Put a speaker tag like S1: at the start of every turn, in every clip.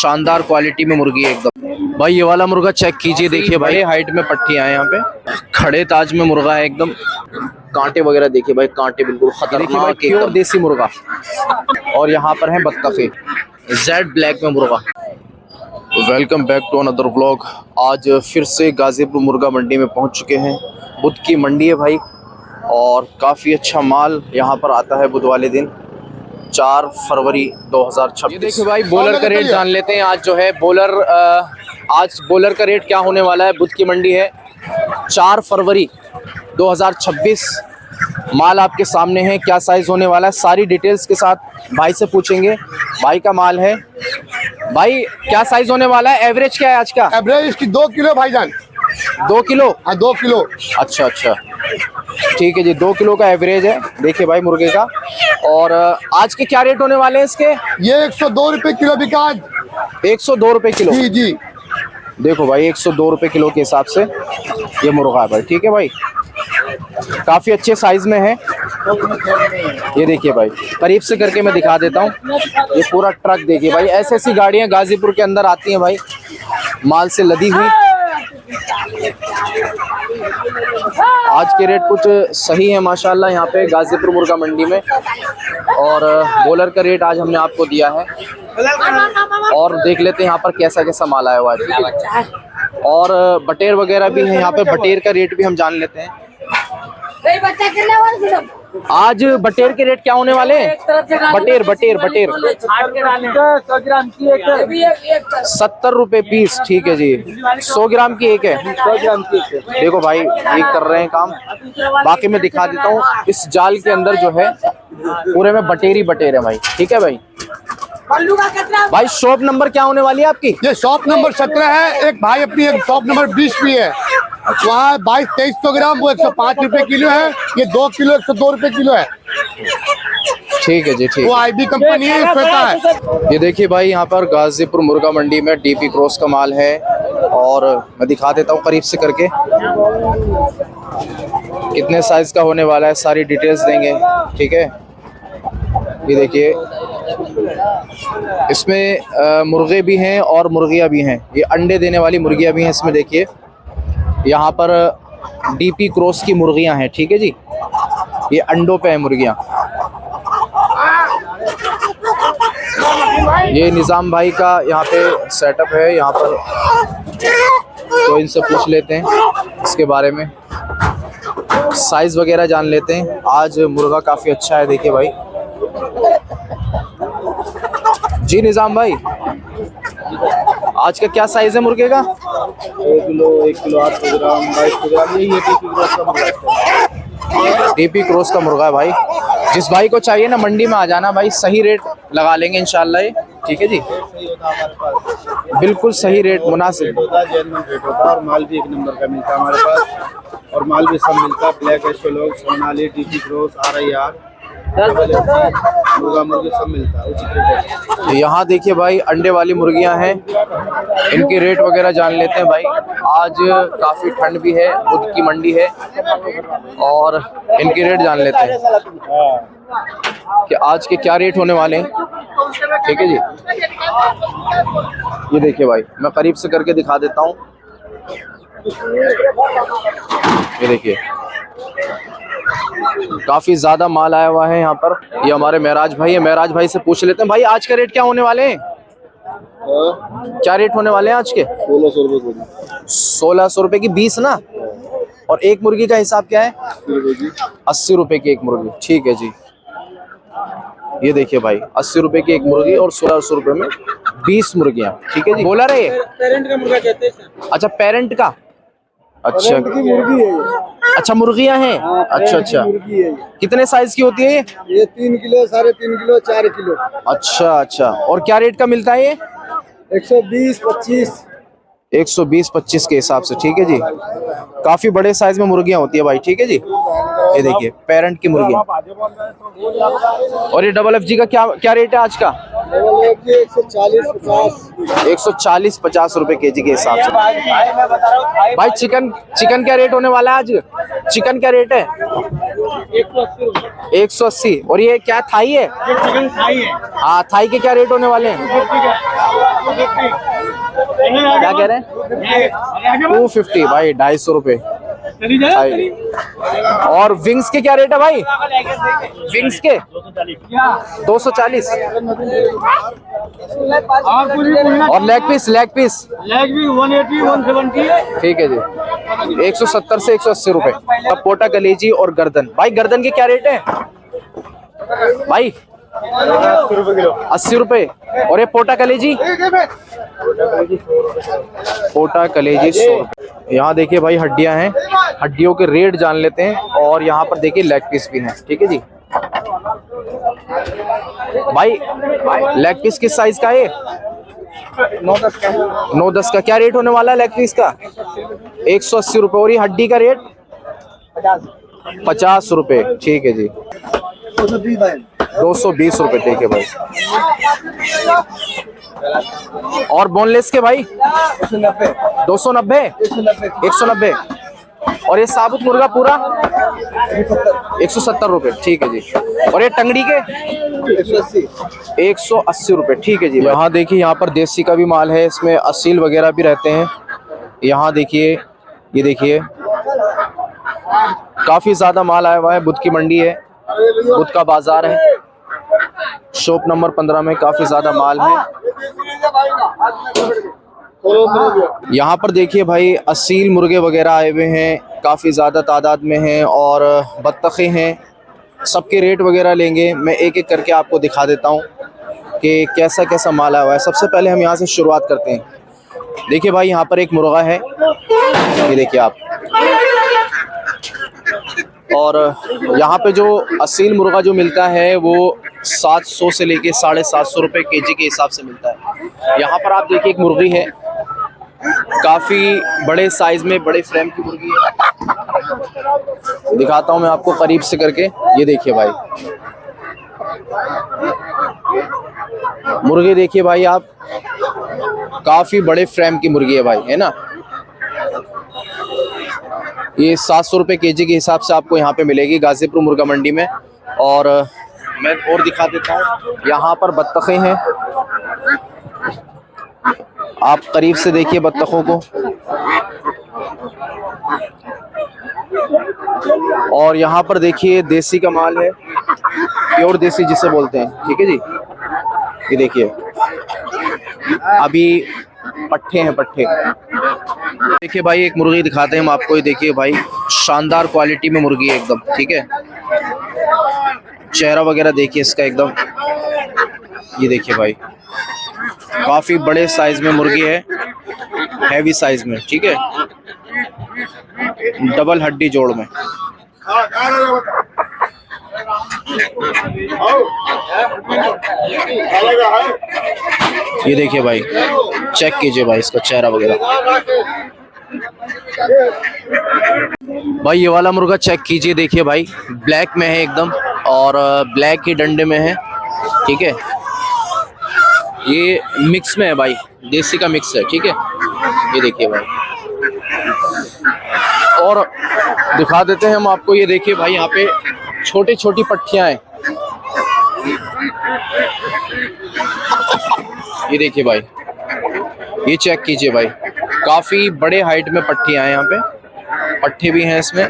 S1: शानदार क्वालिटी में मुर्गी है एकदम। भाई ये वाला मुर्गा चेक कीजिए, देखिए भाई हाइट में पट्टियां हैं यहाँ पे। खड़े ताज में मुर्गा है एकदम। कांटे वगैरह देखिए भाई, कांटे बिल्कुल खतरनाक, प्योर देसी मुर्गा। और यहाँ पर है बत्तखे जेड ब्लैक में मुर्गा। Welcome back to another vlog. आज फिर से गाजीपुर मुर्गा मंडी में पहुँच चुके हैं। बुध की मंडी है भाई और काफ़ी अच्छा माल यहाँ पर आता है बुध वाले दिन, 4 फरवरी 2026। देखिए भाई बॉलर का रेट जान लेते हैं। आज जो है आज बॉलर का रेट क्या होने वाला है। बुध की मंडी है, 4 फरवरी 2026। माल आपके सामने है, क्या साइज होने वाला है सारी डिटेल्स के साथ भाई से पूछेंगे। भाई का माल है। भाई क्या साइज होने वाला है, एवरेज क्या है आज का?
S2: एवरेज इसकी 2 किलो भाईजान।
S1: 2 किलो?
S2: हाँ 2 किलो।
S1: अच्छा अच्छा ठीक है जी, 2 किलो का एवरेज है। देखिए भाई मुर्गे का। और आज के क्या रेट होने वाले हैं इसके?
S2: ये 102 रुपए किलो बिका।
S1: 102 रुपए किलो?
S2: जी जी।
S1: देखो भाई 102 रुपए किलो के हिसाब से ये मुर्गा है भाई। ठीक है भाई, काफी अच्छे साइज में है। ये देखिए भाई करीब से करके मैं दिखा देता हूँ। ये पूरा ट्रक देखिए भाई, ऐसी ऐसी गाड़ियां गाजीपुर के अंदर आती हैं भाई माल से लदी हुई। आज के रेट कुछ सही है माशाल्लाह यहाँ पे गाजीपुर मुर्गा मंडी में। और बॉलर का रेट आज हमने आपको दिया है। और देख लेते हैं यहाँ पर कैसा कैसा माल आया हुआ है। ठीक है, और बटेर वगैरह भी है यहाँ पे। बटेर का रेट भी हम जान लेते हैं। आज बटेर के रेट क्या होने वाले हैं? बटेर 70 रुपए पीस। ठीक है जी, 100 ग्राम की एक है। 100 ग्राम की एक है। देखो भाई ये कर रहे हैं काम। बाकी मैं दिखा देता हूँ। इस जाल के अंदर जो है पूरे में बटेर है भाई। ठीक है भाई। भाई शॉप नंबर क्या होने वाली है आपकी?
S2: ये शॉप नंबर 17 है। एक भाई अपनी एक शॉप नंबर 20 भी है। वहाँ 2200-2300 ग्राम वो 105 रुपए किलो है। ये 2 किलो 102 रुपए किलो है।
S1: ठीक है जी, ठीक।
S2: वो IB कंपनी है, है।
S1: ये देखिए भाई यहाँ पर गाजीपुर मुर्गा मंडी में DP क्रॉस का माल है। और मैं दिखा देता हूँ करीब से करके कितने साइज का होने वाला है, सारी डिटेल्स देंगे। ठीक है, ये देखिए इसमें मुर्गे भी हैं और मुर्गियाँ भी हैं। ये अंडे देने वाली मुर्गियाँ भी हैं इसमें। देखिए यहाँ पर DP क्रॉस की मुर्गियाँ हैं। ठीक है जी, ये अंडों पे है मुर्गियाँ। ये निज़ाम भाई का यहाँ पे सेटअप है यहाँ पर, तो इनसे पूछ लेते हैं इसके बारे में, साइज वगैरह जान लेते हैं। आज मुर्गा काफ़ी अच्छा है। देखिए भाई जी निज़ाम भाई, आज का क्या साइज है मुर्गे का?
S3: 1 किलो 800 ग्राम 2200 ग्राम। यही
S1: DP क्रॉस का मुर्गा है भाई। जिस भाई को चाहिए ना मंडी में आ जाना भाई, सही रेट लगा लेंगे इंशाल्लाह ये। ठीक है जी, बिल्कुल सही रेट, मुनासिब
S3: होता है, जेन्युइन रेट होता है। और माल भी 1 नंबर का मिलता है हमारे पास। और माल भी सब मिलता है, black Australorp, Sonali, DP cross, RIR, मुर्गा मुर्गी सब मिलता है।
S1: यहाँ देखिए भाई अंडे वाली मुर्गियाँ हैं, इनके रेट वगैरह जान लेते हैं भाई। आज काफ़ी ठंड भी है, बुध की मंडी है और इनके रेट जान लेते हैं कि आज के क्या रेट होने वाले हैं। ठीक है जी, ये देखिए भाई मैं करीब से करके दिखा देता हूँ। ये देखिए काफी ज्यादा माल आया हुआ है यहाँ पर। ये हमारे महराज भाई है, महराज भाई से पूछ लेते हैं। भाई आज का रेट क्या होने वाले हैं? क्या रेट होने वाले हैं आज के?
S3: 1600 रुपए।
S1: 1600 रुपए की 20 ना। और एक मुर्गी का हिसाब क्या है? 80 रुपए की एक मुर्गी। ठीक है जी, ये देखिए भाई 80 रुपए की एक मुर्गी और 1600 रुपए में 20 मुर्गियाँ। ठीक है जी। बोला रहे
S3: पेरेंट का मुर्गा कहते हैं।
S1: अच्छा पेरेंट का, अच्छा
S3: की मुर्गी है ये।
S1: अच्छा मुर्गियाँ हैं। अच्छा अच्छा,
S3: मुर्गी है ये।
S1: कितने साइज की होती है ये?
S3: 3 किलो 3.5 किलो 4 किलो।
S1: अच्छा अच्छा, और क्या रेट का मिलता है ये?
S3: 120-25।
S1: 120-25 के हिसाब से। ठीक है जी, काफी बड़े साइज में मुर्गियाँ होती है भाई। ठीक है जी, ये देखिए पेरेंट की मुर्गियाँ। और ये FFG का क्या रेट है आज का? 140-50 रुपए केजी के हिसाब से। भाई चिकन क्या रेट होने वाला है आज? चिकन क्या रेट है? 180। और ये क्या थाई है? हाँ थाई के क्या रेट होने वाले हैं? क्या कह रहे हैं? 250 भाई, 250 रुपए। और विंग्स के क्या रेट है भाई? विंग्स के 240। और लेग पीस? लेग पीस
S4: भी 180 170
S1: ठीक है जी, 170 से 180 रुपए। अब पोटा कलेजी और गर्दन, भाई गर्दन के क्या रेट है भाई? 80 रुपए। और ये पोटा कलेजी? पोटा कलेजी 100 रुपए। यहाँ देखिए भाई हड्डियां हैं, हड्डियों के रेट जान लेते हैं। और यहाँ पर देखिए लेग पीस भी हैं, ठीक है जी। भाई लेग पीस किस साइज का है? 9-10 का। क्या रेट होने वाला है लेग पीस का? 180 रुपए। और ये हड्डी का रेट 50 रुपए, ठीक है जी। 220 रुपए, ठीक है भाई। और बोनलेस के भाई 290, 190। और ये साबुत मुर्गा पूरा 170 रुपए, ठीक है जी। और ये टंगड़ी के 180 रुपए, ठीक है जी। यहाँ देखिए, यहाँ पर देसी का भी माल है, इसमें असील वगैरह भी रहते हैं। यहाँ देखिए, ये देखिए काफी ज्यादा माल आया हुआ है। बुध की मंडी है, बुध का बाजार है। शॉप नंबर 15 में काफी ज्यादा माल है। यहाँ पर देखिए भाई असील मुर्गे वगैरह आए हुए हैं, काफी ज्यादा तादाद में हैं। और बत्तखें हैं, सबके रेट वगैरह लेंगे। मैं एक एक करके आपको दिखा देता हूँ कि कैसा कैसा माल आया हुआ है। सबसे पहले हम यहाँ से शुरुआत करते हैं। देखिए भाई यहाँ पर एक मुर्गा है, ये देखिए आप। और यहाँ पे जो असील मुर्गा जो मिलता है वो 700 से लेके 750 रुपए केजी के हिसाब से मिलता है। यहाँ पर आप देखिए एक मुर्गी है, काफी बड़े साइज में, बड़े फ्रेम की मुर्गी है। दिखाता हूँ मैं आपको करीब से करके। ये देखिए भाई मुर्गी, देखिए भाई आप, काफी बड़े फ्रेम की मुर्गी है भाई, है ना। ये 700 रुपए केजी के हिसाब से आपको यहाँ पे मिलेगी गाजीपुर मुर्गा मंडी में। और मैं और दिखा देता हूँ, यहाँ पर बत्तखें हैं, आप करीब से देखिए बत्तखों को। और यहाँ पर देखिए देसी का माल है, प्योर देसी जिसे बोलते हैं, ठीक है जी। ये देखिए अभी पट्ठे हैं, पट्ठे। देखिए भाई एक मुर्गी दिखाते हैं हम आपको। ये देखिए भाई शानदार क्वालिटी में मुर्गी है एकदम, ठीक है। चेहरा वगैरह देखिए इसका एकदम। ये देखिए भाई काफी बड़े साइज में मुर्गी है, हैवी साइज में, ठीक है। डबल हड्डी जोड़ में। ये देखिए भाई, चेक कीजिए भाई इसका चेहरा वगैरह। भाई ये वाला मुर्गा चेक कीजिए, देखिए भाई ब्लैक में है एकदम, और ब्लैक ही डंडे में है, ठीक है। ये मिक्स में है भाई, देसी का मिक्स है, ठीक है। ये देखिए भाई, और दिखा देते हैं हम आपको। ये देखिए भाई यहाँ पे छोटी छोटी पट्टियां हैं। ये देखिए भाई, ये चेक कीजिए भाई, काफी बड़े हाइट में पट्टियां हैं यहाँ पे, पट्टे भी हैं इसमें।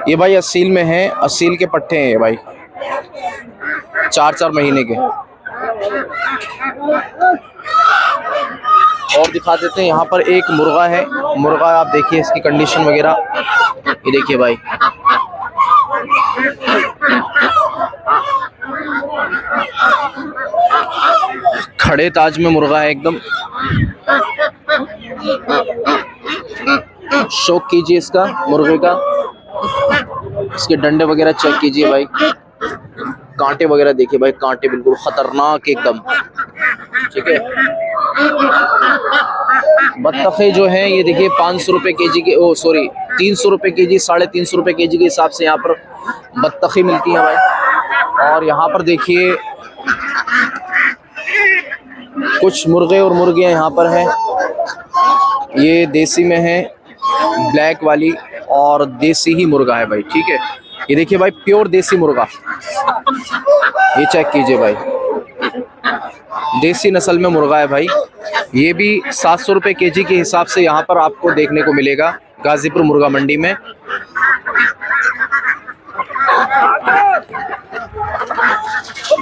S1: ये भाई असील में है, असील के पट्टे हैं ये भाई, 4-4 महीने के। और दिखा देते हैं यहाँ पर एक मुर्गा है। मुर्गा आप देखिए इसकी कंडीशन वगैरह। ये देखिए भाई, खड़े ताज में मुर्गा है एकदम। शौक कीजिए इसका मुर्गे का, इसके डंडे वगैरह चेक कीजिए भाई, कांटे वगैरह देखिए भाई, कांटे बिल्कुल खतरनाक एकदम, ठीक है। बत्तखे जो हैं ये देखिए 500 रुपए केजी के, 300 रुपए केजी, 350 रुपए केजी के हिसाब से यहाँ पर बत्तखे मिलती हैं भाई। और यहाँ पर देखिए कुछ मुर्गे और मुर्गियाँ यहाँ पर हैं। ये देसी में है, ब्लैक वाली, और देसी ही मुर्गा है भाई, ठीक है। ये देखिए भाई प्योर देसी मुर्गा, ये चेक कीजिए भाई, देसी नस्ल में मुर्गा है भाई। ये भी 700 रुपये केजी के हिसाब से यहाँ पर आपको देखने को मिलेगा गाजीपुर मुर्गा मंडी में।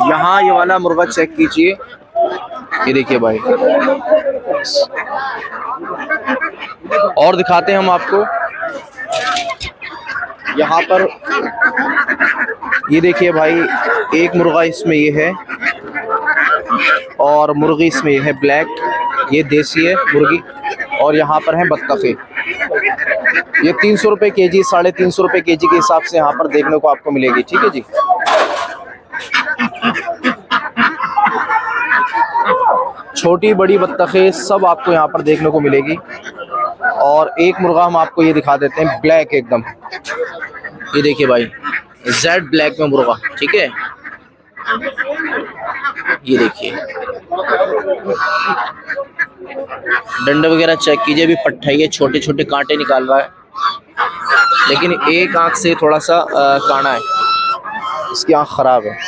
S1: यहाँ ये वाला मुर्गा चेक कीजिए, ये देखिए भाई। और दिखाते हैं हम आपको यहाँ पर, ये देखिए भाई एक मुर्गा इसमें ये है और मुर्गी इसमें ये है ब्लैक, ये देसी है मुर्गी। और यहाँ पर है बत्तखे, ये 300 रुपये केजी, 350 रुपये केजी के हिसाब से यहाँ पर देखने को आपको मिलेगी। ठीक है जी। छोटी बड़ी बत्तखे सब आपको यहाँ पर देखने को मिलेगी। और एक मुर्गा हम आपको ये दिखा देते हैं ब्लैक एकदम, ये देखिए भाई जेड ब्लैक में मुर्गा। ठीक है, ये देखिए डंडे वगैरह चेक कीजिए, अभी पट्टा है, छोटे छोटे कांटे निकाल रहा है, लेकिन एक आंख से थोड़ा सा काना है, इसकी आंख खराब है।